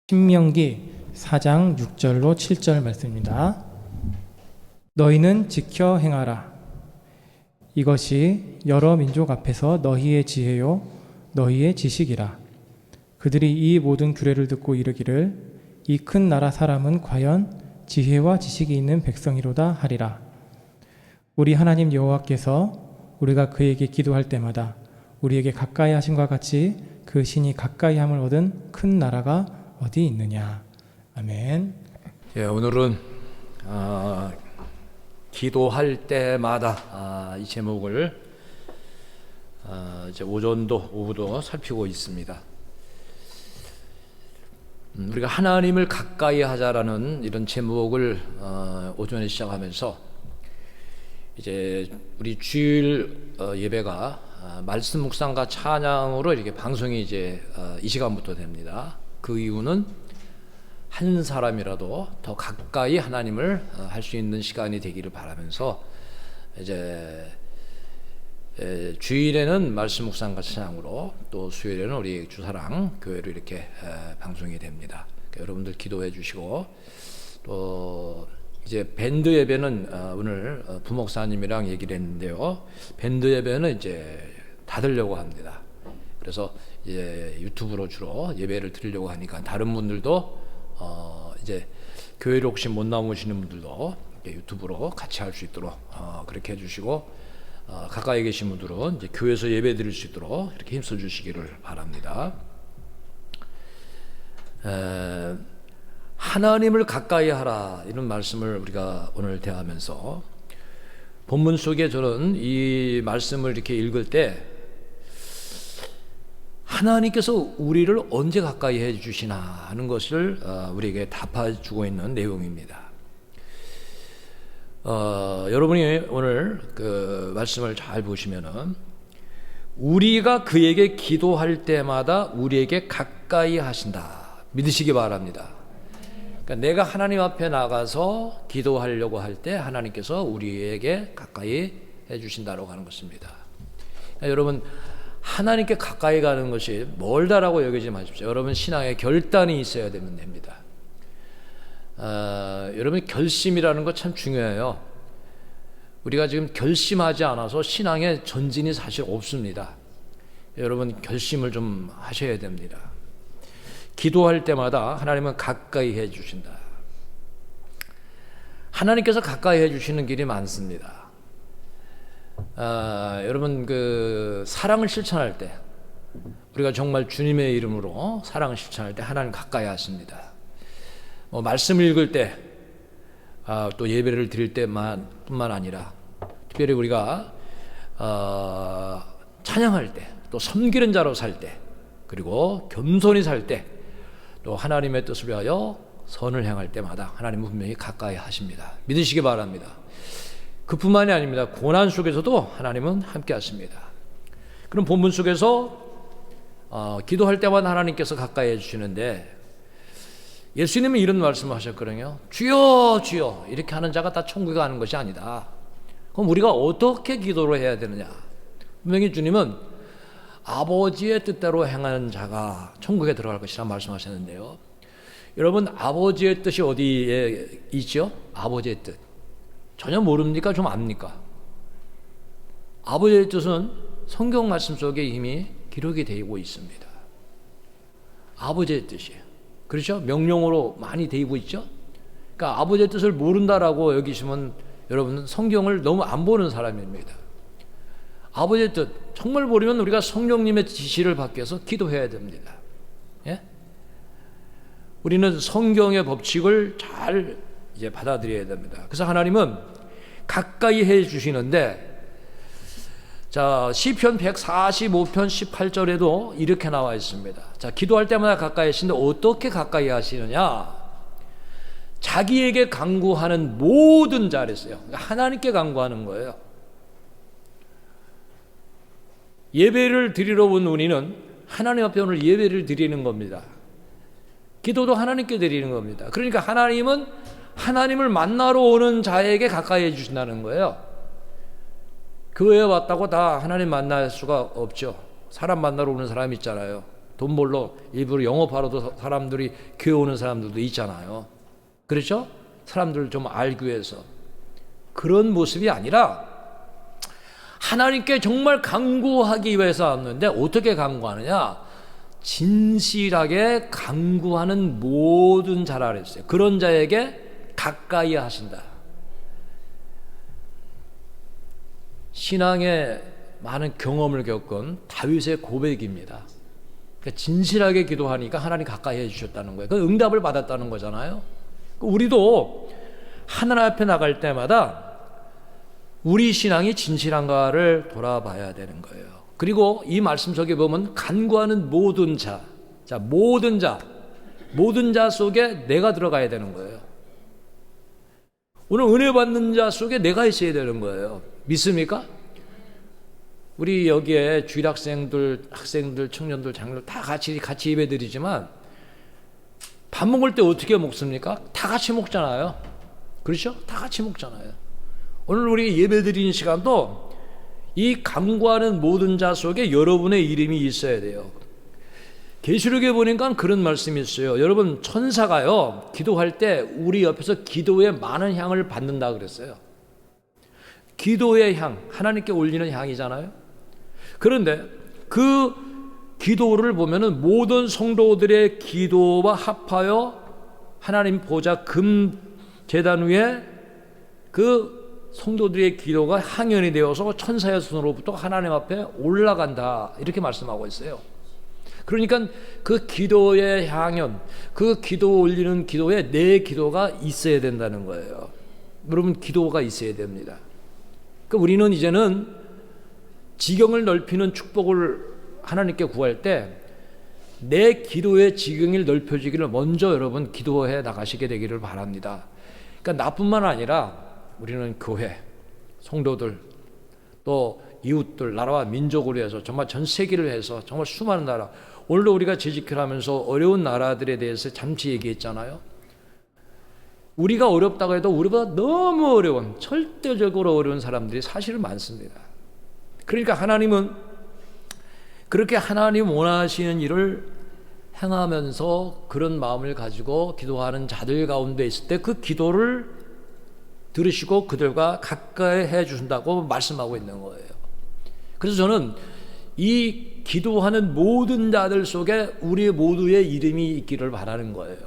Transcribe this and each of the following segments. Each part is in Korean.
신명기 4장 6절로 7절 말씀입니다. 너희는 지켜 행하라. 이것이 여러 민족 앞에서 너희의 지혜요 너희의 지식이라. 그들이 이 모든 규례를 듣고 이르기를 이 큰 나라 사람은 과연 지혜와 지식이 있는 백성이로다 하리라. 우리 하나님 여호와께서 우리가 그에게 기도할 때마다 우리에게 가까이 하심과 같이 그 신이 가까이 함을 얻은 큰 나라가 어디 있느냐. 아멘. 예, 오늘은 기도할 때마다 이 제목을 이제 오전도 오후도 살피고 있습니다. 우리가 하나님을 가까이 하자라는 이런 제목을 오전에 시작하면서 이제 우리 주일 예배가 말씀 묵상과 찬양으로 이렇게 방송이 이제 이 시간부터 됩니다. 그 이유는 한 사람이라도 더 가까이 하나님을 할 수 있는 시간이 되기를 바라면서 이제 주일에는 말씀 묵상과 찬양으로 또 수요일에는 우리 주사랑 교회로 이렇게 방송이 됩니다. 그러니까 여러분들 기도해 주시고 또 이제 밴드 예배는 오늘 부목사님이랑 얘기를 했는데요. 밴드 예배는 이제 닫으려고 합니다. 그래서 이제 유튜브로 주로 예배를 드리려고 하니까 다른 분들도 이제 교회로 혹시 못 나오시는 분들도 유튜브로 같이 할 수 있도록 그렇게 해주시고 가까이 계신 분들은 이제 교회에서 예배 드릴 수 있도록 이렇게 힘써 주시기를 바랍니다. 하나님을 가까이 하라 이런 말씀을 우리가 오늘 대하면서 본문 속에 저는 이 말씀을 이렇게 읽을 때 하나님께서 우리를 언제 가까이 해주시나 하는 것을 우리에게 답해주고 있는 내용입니다. 여러분이 오늘 그 말씀을 잘 보시면은 우리가 그에게 기도할 때마다 우리에게 가까이 하신다 믿으시기 바랍니다. 그러니까 내가 하나님 앞에 나가서 기도하려고 할 때 하나님께서 우리에게 가까이 해주신다고 하는 것입니다. 그러니까 여러분 하나님께 가까이 가는 것이 멀다라고 여기지 마십시오. 여러분 신앙에 결단이 있어야 됩니다. 여러분 결심이라는 거 참 중요해요. 우리가 지금 결심하지 않아서 신앙에 전진이 사실 없습니다. 여러분 결심을 좀 하셔야 됩니다. 기도할 때마다 하나님은 가까이 해주신다. 하나님께서 가까이 해주시는 길이 많습니다. 여러분 그 사랑을 실천할 때 우리가 정말 주님의 이름으로 사랑을 실천할 때 하나님 가까이 하십니다. 말씀을 읽을 때 또 예배를 드릴 때만 뿐만 아니라 특별히 우리가 찬양할 때 또 섬기는 자로 살 때 그리고 겸손히 살 때 또 하나님의 뜻을 위하여 선을 행할 때마다 하나님은 분명히 가까이 하십니다. 믿으시기 바랍니다. 그뿐만이 아닙니다. 고난 속에서도 하나님은 함께 하십니다. 그럼 본문 속에서 기도할 때마다 하나님께서 가까이 해주시는데 예수님은 이런 말씀을 하셨거든요. 주여 주여 이렇게 하는 자가 다 천국에 가는 것이 아니다. 그럼 우리가 어떻게 기도를 해야 되느냐. 분명히 주님은 아버지의 뜻대로 행하는 자가 천국에 들어갈 것이라 말씀하셨는데요. 여러분 아버지의 뜻이 어디에 있죠? 아버지의 뜻 전혀 모릅니까? 좀 압니까? 아버지의 뜻은 성경 말씀 속에 이미 기록이 되고 있습니다. 아버지의 뜻이에요. 그렇죠? 명령어로 많이 되고 있죠? 그러니까 아버지의 뜻을 모른다라고 여기시면 여러분은 성경을 너무 안 보는 사람입니다. 아버지의 뜻 정말 모르면 우리가 성령님의 지시를 받기 위해서 기도해야 됩니다. 예? 우리는 성경의 법칙을 잘 이제 받아들여야 됩니다. 그래서 하나님은 가까이 해 주시는데 자 시편 145편 18절에도 이렇게 나와 있습니다. 자 기도할 때마다 가까이 하시는데 어떻게 가까이 하시느냐. 자기에게 간구하는 모든 자랬어요. 그러니까 하나님께 간구하는 거예요. 예배를 드리러 온 우리는 하나님 앞에 오늘 예배를 드리는 겁니다. 기도도 하나님께 드리는 겁니다. 그러니까 하나님은 하나님을 만나러 오는 자에게 가까이 해주신다는 거예요. 교회에 왔다고 다 하나님 만날 수가 없죠. 사람 만나러 오는 사람이 있잖아요. 돈 벌러 일부러 영업하러도 사람들이 교회 오는 사람들도 있잖아요. 그렇죠? 사람들을 좀 알기 위해서. 그런 모습이 아니라 하나님께 정말 간구하기 위해서 왔는데 어떻게 간구하느냐? 진실하게 간구하는 모든 자라 그랬어요. 그런 자에게 가까이 하신다. 신앙에 많은 경험을 겪은 다윗의 고백입니다. 그러니까 진실하게 기도하니까 하나님 가까이 해주셨다는 거예요. 그 응답을 받았다는 거잖아요. 우리도 하나님 앞에 나갈 때마다 우리 신앙이 진실한가를 돌아봐야 되는 거예요. 그리고 이 말씀 속에 보면 간구하는 모든 자, 모든 자 속에 내가 들어가야 되는 거예요. 오늘 은혜 받는 자 속에 내가 있어야 되는 거예요. 믿습니까? 우리 여기에 주일 학생들, 청년들, 장로들 다 같이 예배 드리지만 밥 먹을 때 어떻게 먹습니까? 다 같이 먹잖아요. 그렇죠? 다 같이 먹잖아요. 오늘 우리 예배 드리는 시간도 이 간구하는 모든 자 속에 여러분의 이름이 있어야 돼요. 계시록에 보니까 그런 말씀이 있어요. 여러분, 천사가요 기도할 때 우리 옆에서 기도의 많은 향을 받는다 그랬어요. 기도의 향, 하나님께 올리는 향이잖아요. 그런데 그 기도를 보면은 모든 성도들의 기도와 합하여 하나님 보좌 금 제단 위에 그 성도들의 기도가 항연이 되어서 천사의 손으로부터 하나님 앞에 올라간다, 이렇게 말씀하고 있어요. 그러니까 그 기도의 향연, 그 기도 올리는 기도에 내 기도가 있어야 된다는 거예요. 여러분, 기도가 있어야 됩니다. 그러니까 우리는 이제는 지경을 넓히는 축복을 하나님께 구할 때 내 기도의 지경이 넓혀지기를 먼저 여러분 기도해 나가시게 되기를 바랍니다. 그러니까 나뿐만 아니라 우리는 교회, 성도들, 또 이웃들, 나라와 민족을 위해서 정말 전 세계를 위해서 정말 수많은 나라, 오늘도 우리가 재직하면서 어려운 나라들에 대해서 잠시 얘기했잖아요. 우리가 어렵다고 해도 우리보다 너무 어려운, 절대적으로 어려운 사람들이 사실은 많습니다. 그러니까 하나님은 그렇게 하나님 원하시는 일을 행하면서 그런 마음을 가지고 기도하는 자들 가운데 있을 때 그 기도를 들으시고 그들과 가까이 해 주신다고 말씀하고 있는 거예요. 그래서 저는 이 기도하는 모든 자들 속에 우리 모두의 이름이 있기를 바라는 거예요.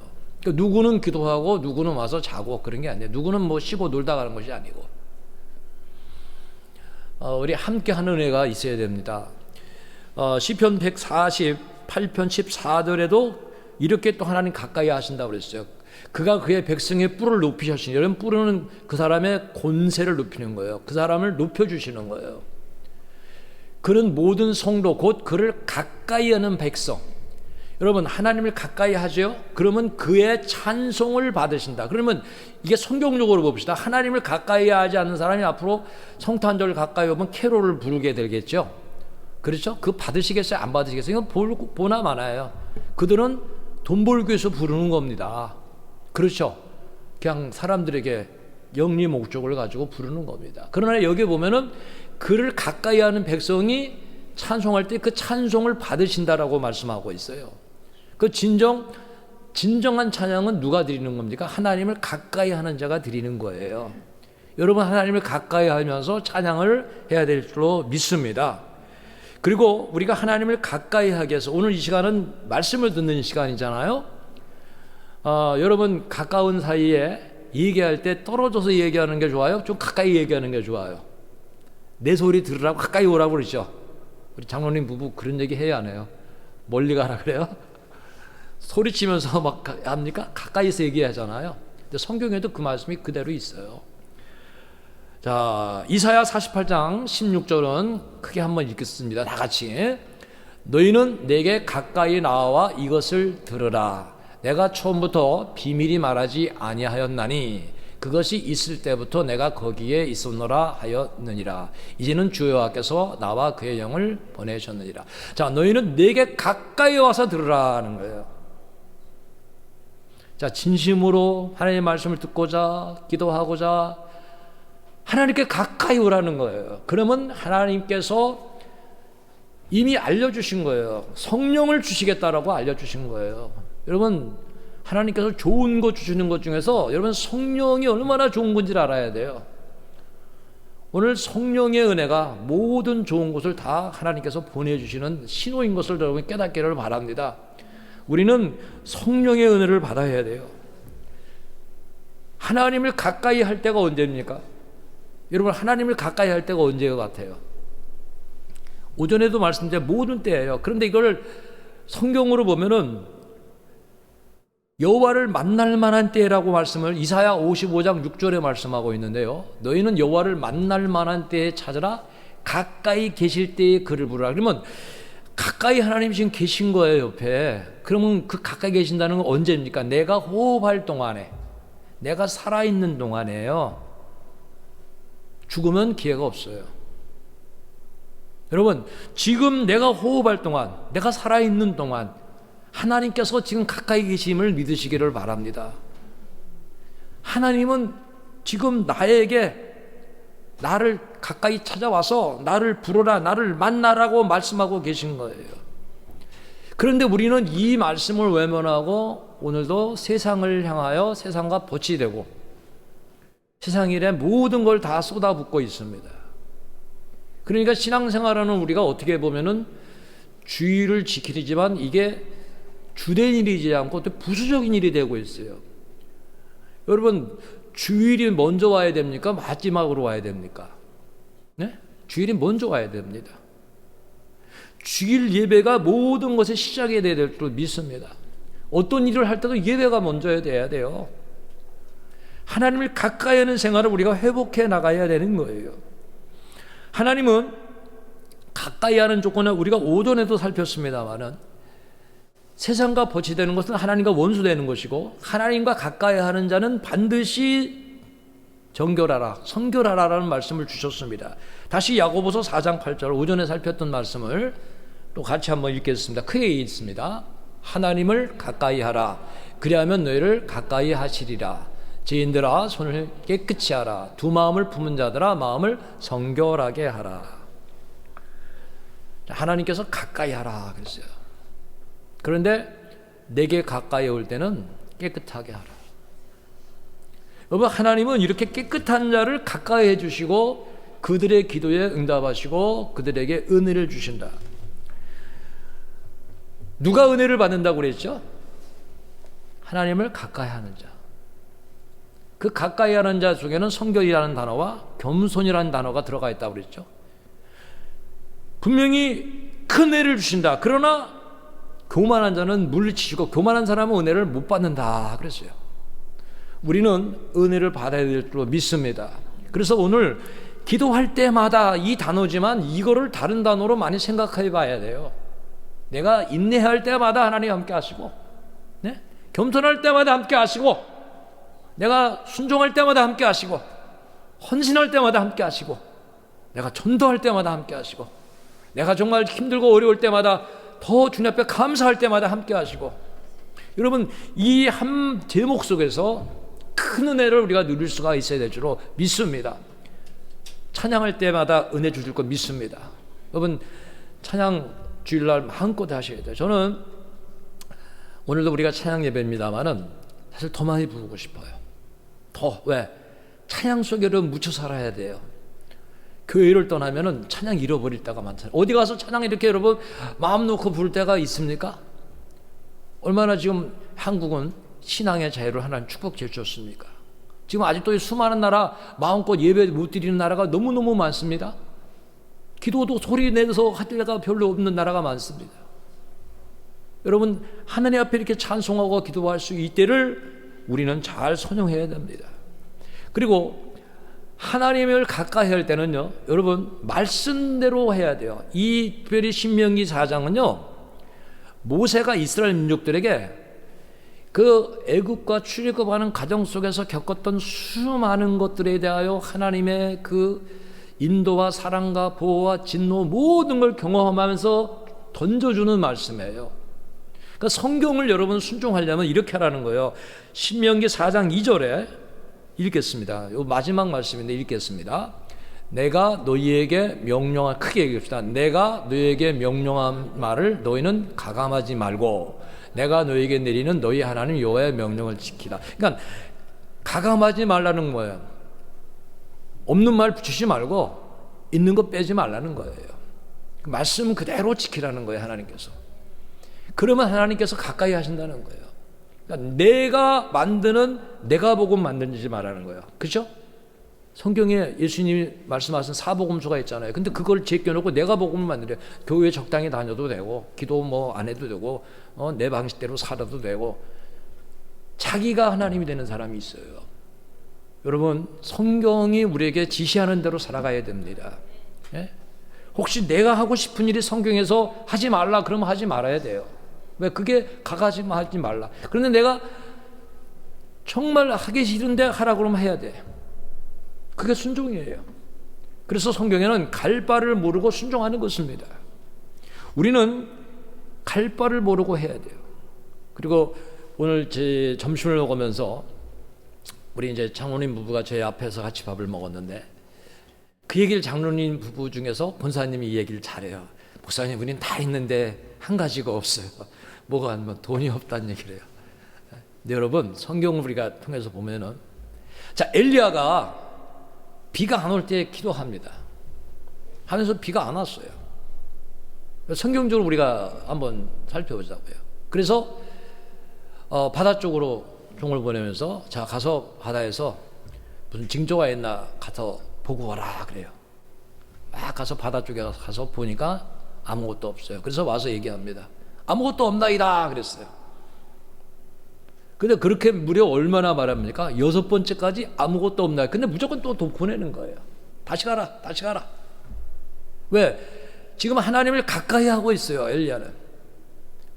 그러니까 누구는 기도하고 누구는 와서 자고 그런 게 아니에요. 누구는 뭐 쉬고 놀다 가는 것이 아니고 우리 함께 하는 은혜가 있어야 됩니다. 시편 148편 14절에도 이렇게 또 하나님 가까이 하신다고 그랬어요. 그가 그의 백성의 뿔을 높이셨으니, 여러분, 뿔은 그 사람의 권세를 높이는 거예요. 그 사람을 높여주시는 거예요. 그는 모든 성도 곧 그를 가까이 하는 백성, 여러분, 하나님을 가까이 하죠. 그러면 그의 찬송을 받으신다. 그러면 이게 성경적으로 봅시다. 하나님을 가까이 하지 않는 사람이 앞으로 성탄 한 절 가까이 오면 캐롤을 부르게 되겠죠. 그렇죠? 그 받으시겠어요? 안 받으시겠어요? 이건 보나 마나요. 그들은 돈 벌기 위해서 부르는 겁니다. 그렇죠? 그냥 사람들에게 영리 목적을 가지고 부르는 겁니다. 그러나 여기 보면은 그를 가까이 하는 백성이 찬송할 때 그 찬송을 받으신다라고 말씀하고 있어요. 그 진정한 찬양은 누가 드리는 겁니까? 하나님을 가까이 하는 자가 드리는 거예요. 여러분, 하나님을 가까이 하면서 찬양을 해야 될 줄로 믿습니다. 그리고 우리가 하나님을 가까이 하기 위해서 오늘 이 시간은 말씀을 듣는 시간이잖아요. 여러분, 가까운 사이에 얘기할 때 떨어져서 얘기하는 게 좋아요? 좀 가까이 얘기하는 게 좋아요? 내 소리 들으라고 가까이 오라고 그러죠. 우리 장로님 부부 그런 얘기 해야 하네요. 멀리 가라 그래요? 소리치면서 막 합니까? 가까이서 얘기하잖아요. 근데 성경에도 그 말씀이 그대로 있어요. 자, 이사야 48장 16절은 크게 한번 읽겠습니다. 다 같이. 너희는 내게 가까이 나와 이것을 들으라. 내가 처음부터 비밀이 말하지 아니하였나니 그것이 있을 때부터 내가 거기에 있었노라 하였느니라. 이제는 주 여호와께서 나와 그의 영을 보내셨느니라. 자, 너희는 내게 가까이 와서 들으라는 거예요. 자, 진심으로 하나님의 말씀을 듣고자 기도하고자 하나님께 가까이 오라는 거예요. 그러면 하나님께서 이미 알려주신 거예요. 성령을 주시겠다라고 알려주신 거예요. 여러분, 하나님께서 좋은 거 주시는 것 중에서 여러분 성령이 얼마나 좋은 건지를 알아야 돼요. 오늘 성령의 은혜가 모든 좋은 것을 다 하나님께서 보내주시는 신호인 것을 여러분 깨닫기를 바랍니다. 우리는 성령의 은혜를 받아야 돼요. 하나님을 가까이 할 때가 언제입니까? 여러분, 하나님을 가까이 할 때가 언제 같아요? 오전에도 말씀드린 모든 때예요. 그런데 이걸 성경으로 보면은 여호와를 만날 만한 때라고 말씀을 이사야 55장 6절에 말씀하고 있는데요. 너희는 여호와를 만날 만한 때에 찾으라. 가까이 계실 때에 그를 부르라. 그러면 가까이 하나님 지금 계신 거예요, 옆에. 그러면 그 가까이 계신다는 건 언제입니까? 내가 호흡할 동안에, 내가 살아있는 동안에요. 죽으면 기회가 없어요. 여러분, 지금 내가 호흡할 동안, 내가 살아있는 동안 하나님께서 지금 가까이 계심을 믿으시기를 바랍니다. 하나님은 지금 나를 가까이 찾아와서 나를 부르라, 나를 만나라고 말씀하고 계신 거예요. 그런데 우리는 이 말씀을 외면하고 오늘도 세상을 향하여 세상과 벗이 되고 세상 일에 모든 걸 다 쏟아붓고 있습니다. 그러니까 신앙생활하는 우리가 어떻게 보면은 주의를 지키지만 이게 주된 일이지 않고 또 부수적인 일이 되고 있어요. 여러분, 주일이 먼저 와야 됩니까? 마지막으로 와야 됩니까? 네? 주일이 먼저 와야 됩니다. 주일 예배가 모든 것의 시작이 되어야 될 줄 믿습니다. 어떤 일을 할 때도 예배가 먼저 돼야 돼요. 하나님을 가까이 하는 생활을 우리가 회복해 나가야 되는 거예요. 하나님은 가까이 하는 조건을 우리가 오전에도 살폈습니다만은 세상과 벗이 되는 것은 하나님과 원수되는 것이고 하나님과 가까이 하는 자는 반드시 정결하라, 성결하라라는 말씀을 주셨습니다. 다시 야고보서 4장 8절 오전에 살폈던 말씀을 또 같이 한번 읽겠습니다. 크게 읽습니다. 하나님을 가까이 하라. 그리하면 너희를 가까이 하시리라. 죄인들아 손을 깨끗이 하라. 두 마음을 품은 자들아 마음을 정결하게 하라. 하나님께서 가까이 하라 그랬어요. 그런데 내게 가까이 올 때는 깨끗하게 하라. 여러분, 하나님은 이렇게 깨끗한 자를 가까이 해주시고 그들의 기도에 응답하시고 그들에게 은혜를 주신다. 누가 은혜를 받는다고 그랬죠? 하나님을 가까이 하는 자. 그 가까이 하는 자 중에는 성결이라는 단어와 겸손이라는 단어가 들어가 있다고 그랬죠. 분명히 큰 은혜를 주신다. 그러나 교만한 자는 물리치시고 교만한 사람은 은혜를 못 받는다 그랬어요. 우리는 은혜를 받아야 될 줄 믿습니다. 그래서 오늘 기도할 때마다 이 단어지만 이거를 다른 단어로 많이 생각해 봐야 돼요. 내가 인내할 때마다 하나님 함께 하시고, 네? 겸손할 때마다 함께 하시고, 내가 순종할 때마다 함께 하시고, 헌신할 때마다 함께 하시고, 내가 전도할 때마다 함께 하시고, 내가 정말 힘들고 어려울 때마다 더 주님 앞에 감사할 때마다 함께 하시고, 여러분, 이 한 제목 속에서 큰 은혜를 우리가 누릴 수가 있어야 될 줄로 믿습니다. 찬양할 때마다 은혜 주실 거 믿습니다. 여러분, 찬양 주일날 마음껏 하셔야 돼요. 저는 오늘도 우리가 찬양 예배입니다만은 사실 더 많이 부르고 싶어요. 더. 왜? 찬양 속에 묻혀 살아야 돼요. 교회를 떠나면은 찬양 잃어버릴 때가 많잖아요. 어디 가서 찬양 이렇게 여러분 마음 놓고 부를 때가 있습니까? 얼마나 지금 한국은 신앙의 자유를 하나님 축복해 주셨습니까? 지금 아직도 수많은 나라 마음껏 예배 못 드리는 나라가 너무너무 많습니다. 기도도 소리 내서 할 때가 별로 없는 나라가 많습니다. 여러분, 하나님 앞에 이렇게 찬송하고 기도할 수 이때를 우리는 잘 선용해야 됩니다. 그리고 하나님을 가까이 할 때는요, 여러분 말씀대로 해야 돼요. 이 특별히 신명기 4장은요, 모세가 이스라엘 민족들에게 그 애굽과 출애굽하는 과정 속에서 겪었던 수많은 것들에 대하여 하나님의 그 인도와 사랑과 보호와 진노 모든 걸 경험하면서 던져주는 말씀이에요. 그러니까 성경을 여러분 순종하려면 이렇게 하라는 거예요. 신명기 4장 2절에 읽겠습니다. 이 마지막 말씀인데 읽겠습니다. 내가 너희에게 명령한, 크게 얘기합시다. 내가 너희에게 명령한 말을 너희는 가감하지 말고 내가 너희에게 내리는 너희 하나님 여호와의 명령을 지키라. 그러니까 가감하지 말라는 거예요. 없는 말 붙이지 말고 있는 거 빼지 말라는 거예요. 말씀 그대로 지키라는 거예요, 하나님께서. 그러면 하나님께서 가까이 하신다는 거예요. 그러니까 내가 만드는, 내가 복음 만들지 말라는 거예요. 그렇죠? 성경에 예수님이 말씀하신 사복음서가 있잖아요. 근데 그걸 제껴놓고 내가 복음을 만들어요. 교회 적당히 다녀도 되고 기도 뭐 안 해도 되고 내 방식대로 살아도 되고, 자기가 하나님이 되는 사람이 있어요. 여러분, 성경이 우리에게 지시하는 대로 살아가야 됩니다. 예? 혹시 내가 하고 싶은 일이 성경에서 하지 말라 그러면 하지 말아야 돼요. 왜? 그게 가가지 하지 말라. 그런데 내가 정말 하기 싫은데 하라 그러면 해야 돼. 그게 순종이에요. 그래서 성경에는 갈 바를 모르고 순종하는 것입니다. 우리는 갈 바를 모르고 해야 돼요. 그리고 오늘 제 점심을 먹으면서 우리 이제 장로님 부부가 제 앞에서 같이 밥을 먹었는데, 그 얘기를 장로님 부부 중에서 본사님이 이 얘기를 잘해요. 목사님, 우리는 다 있는데 한 가지가 없어요. 뭐가 뭐 돈이 없다는 얘기를 해요. 근데 여러분, 성경을 우리가 통해서 보면은, 자, 엘리야가 비가 안 올 때 기도합니다. 하면서 비가 안 왔어요. 성경적으로 우리가 한번 살펴보자고요. 그래서 바다 쪽으로 종을 보내면서, 자, 가서 바다에서 무슨 징조가 있나 가서 보고 와라 그래요. 막 가서 바다 쪽에 가서 보니까 아무것도 없어요. 그래서 와서 얘기합니다. 아무것도 없나이다 그랬어요. 근데 그렇게 무려 얼마나 말합니까? 6번째까지 아무것도 없나요. 근데 무조건 또 보내는 거예요. 다시 가라, 다시 가라. 왜? 지금 하나님을 가까이 하고 있어요, 엘리야는.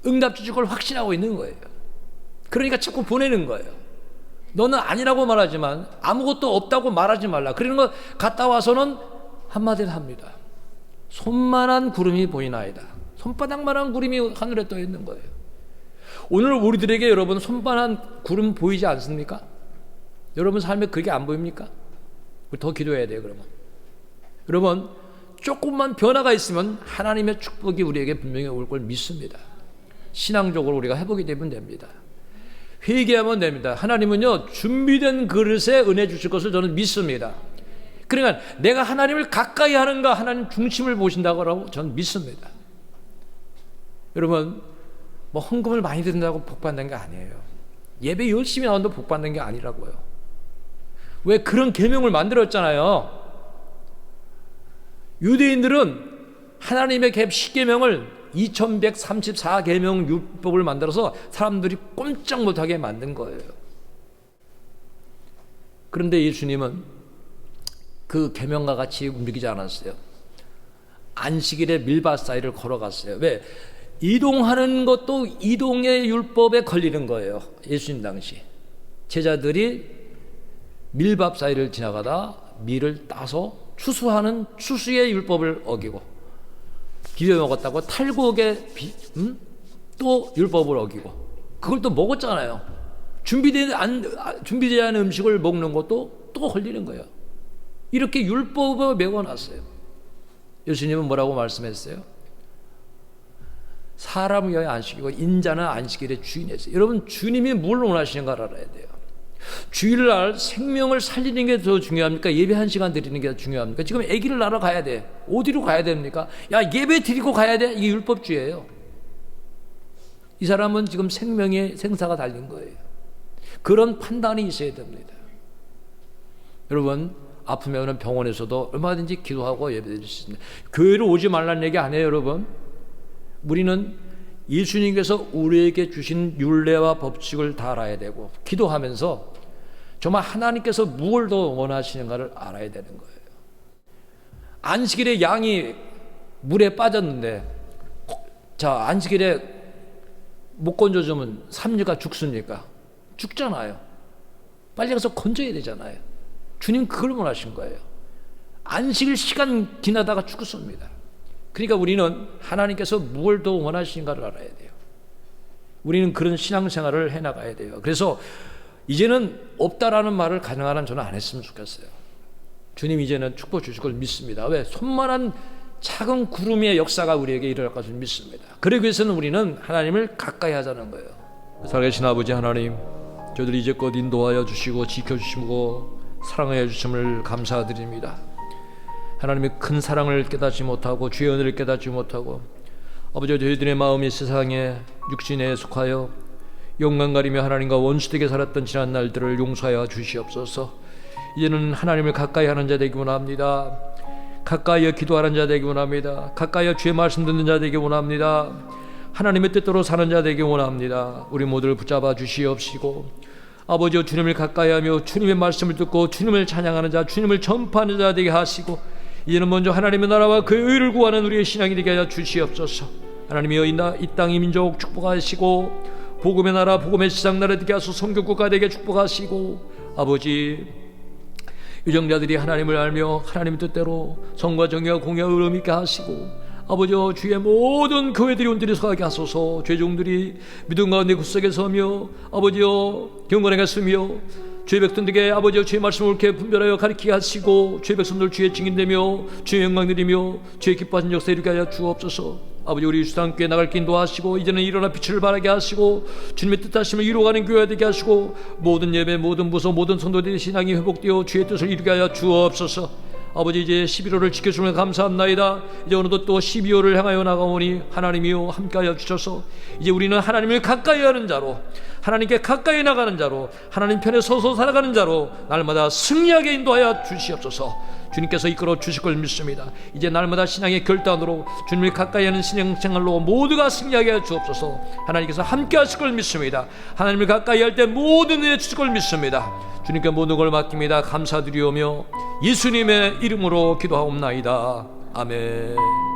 응답 주실 걸 확신하고 있는 거예요. 그러니까 자꾸 보내는 거예요. 너는 아니라고 말하지만 아무것도 없다고 말하지 말라. 그러는 거 갔다 와서는 한마디를 합니다. 손만한 구름이 보이나이다. 손바닥만한 구름이 하늘에 떠 있는 거예요. 오늘 우리들에게 여러분 손만한 구름 보이지 않습니까? 여러분 삶에 그게 안 보입니까? 우리 더 기도해야 돼요. 그러면 여러분, 조금만 변화가 있으면 하나님의 축복이 우리에게 분명히 올 걸 믿습니다. 신앙적으로 우리가 회복이 되면 됩니다. 회개하면 됩니다. 하나님은요, 준비된 그릇에 은혜 주실 것을 저는 믿습니다. 그러니까 내가 하나님을 가까이 하는가, 하나님 중심을 보신다고 저는 믿습니다. 여러분, 뭐 헌금을 많이 드린다고 복 받는 게 아니에요. 예배 열심히 나온다고 복 받는 게 아니라고요. 왜? 그런 계명을 만들었잖아요. 유대인들은 하나님의 십계명을 2134계명 율법을 만들어서 사람들이 꼼짝 못하게 만든 거예요. 그런데 예수님은 그 계명과 같이 움직이지 않았어요. 안식일에 밀밭 사이를 걸어갔어요. 왜? 이동하는 것도 이동의 율법에 걸리는 거예요. 예수님 당시 제자들이 밀밭 사이를 지나가다 밀을 따서 추수하는 추수의 율법을 어기고, 기회 먹었다고 탈곡의 또 율법을 어기고, 그걸 또 먹었잖아요. 준비되지 않은 음식을 먹는 것도 또 걸리는 거예요. 이렇게 율법을 메워놨어요. 예수님은 뭐라고 말씀했어요? 사람을 위하여 안식이고 인자는 안식일의 주인이었어요. 여러분, 주님이 뭘 원하시는가를 알아야 돼요. 주일날 생명을 살리는 게 더 중요합니까? 예배 1시간 드리는 게 더 중요합니까? 지금 아기를 낳으러 가야 돼. 어디로 가야 됩니까? 야, 예배 드리고 가야 돼? 이게 율법주의예요. 이 사람은 지금 생명의 생사가 달린 거예요. 그런 판단이 있어야 됩니다. 여러분, 아프면 병원에서도 얼마든지 기도하고 예배 드릴 수 있습니다. 교회로 오지 말라는 얘기 아니에요, 여러분. 우리는 예수님께서 우리에게 주신 율례와 법칙을 다 알아야 되고, 기도하면서 정말 하나님께서 무엇을 더 원하시는가를 알아야 되는 거예요. 안식일에 양이 물에 빠졌는데, 자, 안식일에 못 건져주면 3일가 죽습니까? 죽잖아요. 빨리 가서 건져야 되잖아요. 주님 그걸 원하신 거예요. 안식일 시간 지나다가 죽습니다. 그러니까 우리는 하나님께서 무엇을 더 원하시는가를 알아야 돼요. 우리는 그런 신앙생활을 해나가야 돼요. 그래서 이제는 없다라는 말을 가능한 한 저는 안 했으면 좋겠어요. 주님 이제는 축복 주실 걸 믿습니다. 왜? 손만한 작은 구름의 역사가 우리에게 일어날 것을 믿습니다. 그러기 위해서는 우리는 하나님을 가까이 하자는 거예요. 살아계신 아버지 하나님, 저희들 이제껏 인도하여 주시고 지켜주시고 사랑하여 주심을 감사드립니다. 하나님의 큰 사랑을 깨닫지 못하고 주의 은혜를 깨닫지 못하고 아버지 저희들의 마음이 세상에 육신에 속하여 영광 가리며 하나님과 원수되게 살았던 지난 날들을 용서하여 주시옵소서. 이제는 하나님을 가까이 하는 자 되기 원합니다. 가까이에 기도하는 자 되기 원합니다. 가까이에 주의 말씀 듣는 자 되기 원합니다. 하나님의 뜻대로 사는 자 되기 원합니다. 우리 모두를 붙잡아 주시옵시고 아버지여 주님을 가까이하며 주님의 말씀을 듣고 주님을 찬양하는 자, 주님을 전파하는 자 되게 하시고 이제는 먼저 하나님의 나라와 그의 의를 구하는 우리의 신앙이 되게 하여 주시옵소서. 하나님이여 이 땅의 민족 축복하시고 복음의 나라 복음의 시장 나라 되게 하소서. 선교국가 되게 축복하시고 아버지 유정자들이 하나님을 알며 하나님의 뜻대로 성과 정의와 공의와 의를 있게 하시고 아버지여 주의 모든 교회들이 온전히 서가게 하소서. 죄종들이 믿음 가운데 굳세게 서며 아버지여 경건하게 쓰며 주의 백성들에게 아버지여 주의 말씀을 옳게 분별하여 가르치게 하시고 주의 백성들 주의 증인되며 주의 영광 드리며 주의 기뻐하신 역사 이루게 하여 주옵소서. 아버지 우리 수당교회 나갈 길 인도하시고 이제는 일어나 빛을 발하게 하시고 주님의 뜻하심을 이루어가는 교회가 되게 하시고 모든 예배 모든 부서 모든 성도들의 신앙이 회복되어 주의 뜻을 이루게 하여 주옵소서. 아버지 이제 11월을 지켜주시면 감사합나이다. 이제 어느덧 또 12월을 향하여 나가오니 하나님이여 함께하여 주셔서 이제 우리는 하나님을 가까이 하는 자로 하나님께 가까이 나가는 자로 하나님 편에 서서 살아가는 자로 날마다 승리하게 인도하여 주시옵소서. 주님께서 이끌어 주실 걸 믿습니다. 이제 날마다 신앙의 결단으로 주님을 가까이 하는 신앙생활로 모두가 승리하게 하여 주옵소서. 하나님께서 함께 하실 걸 믿습니다. 하나님을 가까이 할 때 모든 은혜 주실 걸 믿습니다. 주님께 모든 걸 맡깁니다. 감사드리오며 예수님의 이름으로 기도하옵나이다. 아멘.